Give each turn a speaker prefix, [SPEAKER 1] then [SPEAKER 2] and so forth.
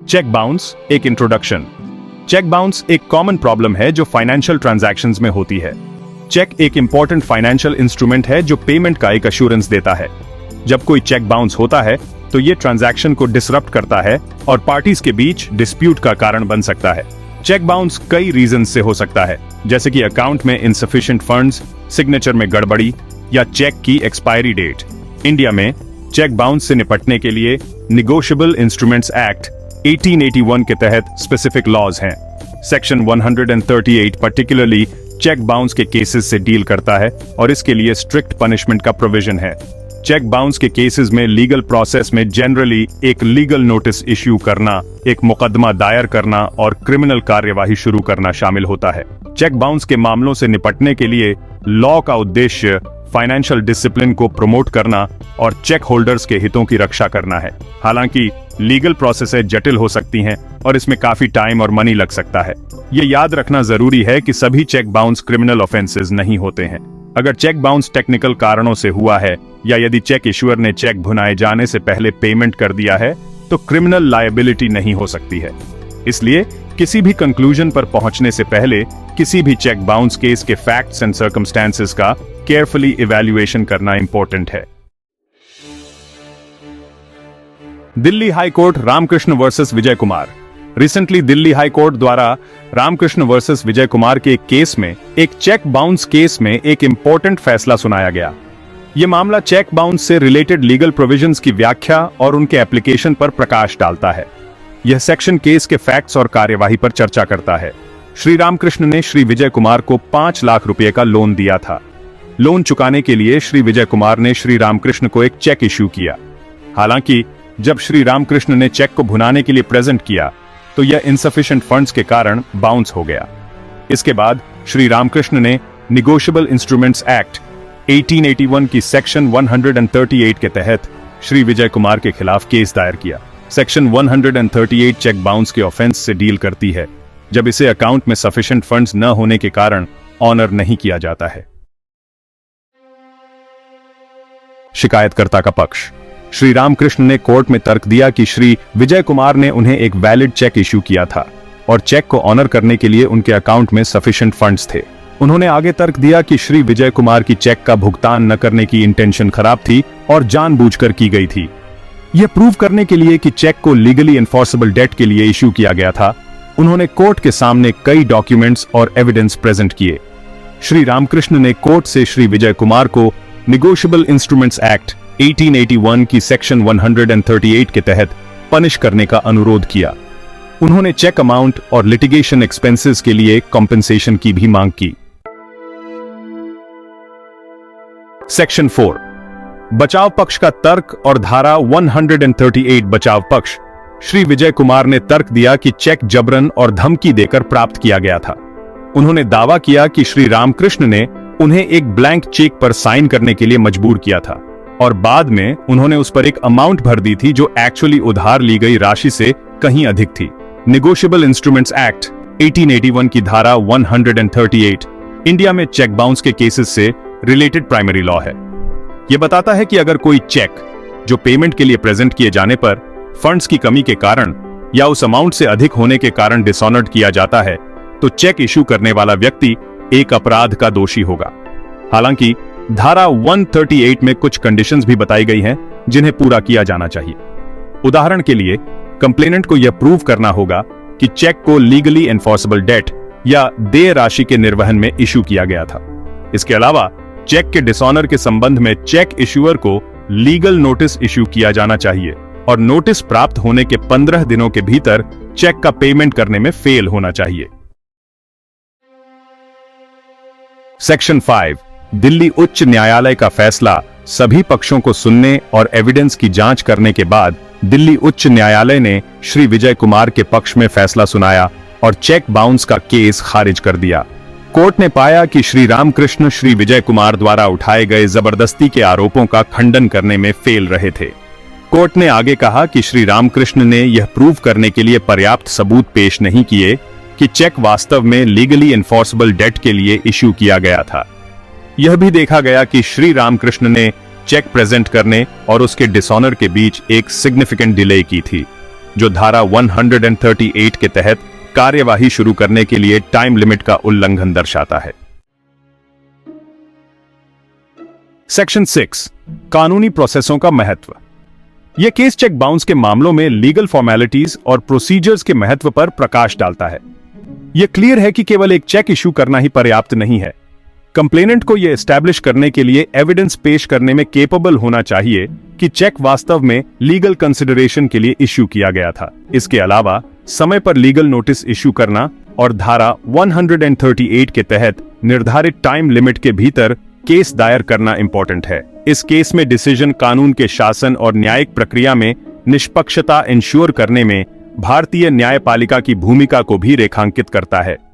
[SPEAKER 1] Cheque bounce, एक introduction. Cheque bounce एक common problem है जो फाइनेंशियल ट्रांजैक्शंस में होती है। चेक एक इंपॉर्टेंट फाइनेंशियल इंस्ट्रूमेंट है जो पेमेंट का एक अश्योरेंस देता है। जब कोई चेक बाउंस होता है तो ये ट्रांजैक्शन को डिसरप्ट करता है और पार्टीज के बीच डिस्प्यूट का कारण बन सकता है। चेक बाउंस कई रीजन से हो सकता है, जैसे कि अकाउंट में इनसफिशिएंट फंड्स, सिग्नेचर में गड़बड़ी या चेक की एक्सपायरी डेट। इंडिया में चेक बाउंस से निपटने के लिए निगोशिएबल इंस्ट्रूमेंट्स एक्ट 1881 के तहत स्पेसिफिक लॉज हैं। सेक्शन 138 पर्टिकुलरली चेक बाउंस के केसेस से डील करता है और इसके लिए स्ट्रिक्ट पनिशमेंट का प्रोविजन है। चेक बाउंस के केसेस में लीगल प्रोसेस में जनरली एक लीगल नोटिस इश्यू करना, एक मुकदमा दायर करना और क्रिमिनल कार्यवाही शुरू करना शामिल होता है। चेक बाउंस के मामलों से निपटने के लिए लॉ का उद्देश्य फाइनेंशियल डिसिप्लिन को प्रमोट करना और चेक होल्डर्स के हितों की रक्षा करना है। हालांकि लीगल प्रोसेसेस जटिल हो सकती हैं और इसमें काफी टाइम और मनी लग सकता है। ये याद रखना जरूरी है कि सभी चेक बाउंस क्रिमिनल ऑफेंसेस नहीं होते हैं। अगर चेक बाउंस टेक्निकल कारणों से हुआ है या यदि चेक इश्यूअर ने चेक भुनाए जाने से पहले पेमेंट कर दिया है तो क्रिमिनल लायबिलिटी नहीं हो सकती है। इसलिए किसी भी कंक्लूजन पर पहुंचने से पहले किसी भी चेक बाउंस केस के फैक्ट्स एंड सर्कमस्टेंसेस का केयरफुली इवैल्यूएशन करना इंपॉर्टेंट है। Delhi high court Ramakrishna versus Vijay Kumar. Recently Delhi high court द्वारा रामकृष्ण वर्सेस विजय कुमार के एक केस में, एक चेक बाउंस केस में एक इंपॉर्टेंट फैसला सुनाया गया। यह मामला चेक बाउंस से रिलेटेड लीगल प्रोविजंस की व्याख्या और उनके एप्लीकेशन पर प्रकाश डालता है। यह सेक्शन केस के फैक्ट्स और कार्यवाही पर चर्चा करता है। श्री रामकृष्ण ने श्री विजय कुमार को 5 लाख रुपए का लोन दिया था। लोन चुकाने के लिए श्री विजय कुमार ने श्री रामकृष्ण को एक चेक इश्यू किया। हालांकि जब श्री रामकृष्ण ने चेक को भुनाने के लिए प्रेजेंट किया तो यह इनसफिशिएंट फंड्स के कारण बाउंस हो गया। इसके बाद श्री रामकृष्ण ने निगोशिएबल इंस्ट्रूमेंट्स एक्ट 1881 की सेक्शन 138 के तहत श्री विजय कुमार के खिलाफ केस दायर किया। सेक्शन 138 चेक बाउंस के ऑफेंस से डील करती है जब इसे अकाउंट में सफिशिएंट फंड्स न होने के कारण ऑनर नहीं किया जाता है। शिकायतकर्ता का पक्ष। श्री रामकृष्ण ने कोर्ट में तर्क दिया कि श्री विजय कुमार ने उन्हें एक वैलिड चेक इश्यू किया था और चेक को ऑनर करने के लिए उनके अकाउंट में सफिशिएंट फंड्स थे। उन्होंने आगे तर्क दिया कि श्री विजय कुमार की चेक का भुगतान न करने की इंटेंशन खराब थी और जानबूझकर की गई थी। यह प्रूव करने के लिए कि चेक को लीगली एनफोर्सेबल डेट के लिए इश्यू किया गया था, उन्होंने कोर्ट के सामने कई डॉक्यूमेंट्स और एविडेंस प्रेजेंट किए। श्री रामकृष्ण ने कोर्ट से श्री विजय कुमार को निगोशिएबल इंस्ट्रूमेंट्स एक्ट 1881 की सेक्शन 138 के तहत पनिश करने का अनुरोध किया। उन्होंने चेक अमाउंट और लिटिगेशन एक्सपेंसेस के लिए कॉम्पेंसेशन की भी मांग की। सेक्शन 4 बचाव पक्ष का तर्क और धारा 138 बचाव पक्ष। श्री विजय कुमार ने तर्क दिया कि चेक जबरन और धमकी देकर प्राप्त किया गया था। उन्होंने दावा किया कि श्री रामकृष्ण ने उन्हें एक ब्लैंक चेक पर साइन करने के लिए मजबूर किया था और बाद में उन्होंने उस पर एक अमाउंट भर दी थी जो एक्चुअली उधार ली गई राशि से कहीं अधिक थी। निगोशिएबल इंस्ट्रूमेंट्स एक्ट 1881 की धारा 138 इंडिया में चेक बाउंस के केसेस से रिलेटेड प्राइमरी लॉ है। यह बताता है कि अगर कोई चेक जो पेमेंट के लिए प्रेजेंट किए जाने पर फंड्स की कमी के कारण या उस अमाउंट से अधिक होने के कारण डिसऑनर्ड किया जाता है तो चेक इश्यू करने वाला व्यक्ति एक अपराध का दोषी होगा। हालांकि धारा 138 में कुछ कंडीशंस भी बताई गई हैं जिन्हें पूरा किया जाना चाहिए। उदाहरण के लिए कंप्लेनेंट को यह प्रूव करना होगा कि चेक को लीगली एनफोर्सेबल डेट या देय राशि के निर्वहन में इश्यू किया गया था। इसके अलावा चेक के डिसऑनर के संबंध में चेक इश्यूअर को लीगल नोटिस इश्यू किया जाना चाहिए और नोटिस प्राप्त होने के 15 दिनों के भीतर चेक का पेमेंट करने में फेल होना चाहिए। सेक्शन 5 दिल्ली उच्च न्यायालय का फैसला। सभी पक्षों को सुनने और एविडेंस की जांच करने के बाद दिल्ली उच्च न्यायालय ने श्री विजय कुमार के पक्ष में फैसला सुनाया और चेक बाउंस का केस खारिज कर दिया। कोर्ट ने पाया कि श्री रामकृष्ण श्री विजय कुमार द्वारा उठाए गए जबरदस्ती के आरोपों का खंडन करने में फेल रहे थे। कोर्ट ने आगे कहा कि श्री रामकृष्ण ने यह प्रूव करने के लिए पर्याप्त सबूत पेश नहीं किए कि चेक वास्तव में लीगली एनफोर्सेबल डेट के लिए इश्यू किया गया था। यह भी देखा गया कि श्री रामकृष्ण ने चेक प्रेजेंट करने और उसके डिसऑनर के बीच एक सिग्निफिकेंट डिले की थी। जो धारा 138 के तहत कार्यवाही शुरू करने के लिए टाइम लिमिट का उल्लंघन दर्शाता है। सेक्शन 6 कानूनी प्रोसेसों का महत्व। यह केस चेक बाउंस के मामलों में लीगल फॉर्मेलिटीज और प्रोसीजर्स के महत्व पर प्रकाश डालता है। यह क्लियर है कि केवल एक चेक इशू करना ही पर्याप्त नहीं है। कंप्लेनेंट को यह एस्टैब्लिश करने के लिए एविडेंस पेश करने में केपेबल होना चाहिए कि चेक वास्तव में लीगल कंसिडरेशन के लिए इश्यू किया गया था। इसके अलावा समय पर लीगल नोटिस इश्यू करना और धारा 138 के तहत निर्धारित टाइम लिमिट के भीतर केस दायर करना इंपॉर्टेंट है। इस केस में डिसीजन कानून के शासन और न्यायिक प्रक्रिया में निष्पक्षता इंश्योर करने में भारतीय न्यायपालिका की भूमिका को भी रेखांकित करता है।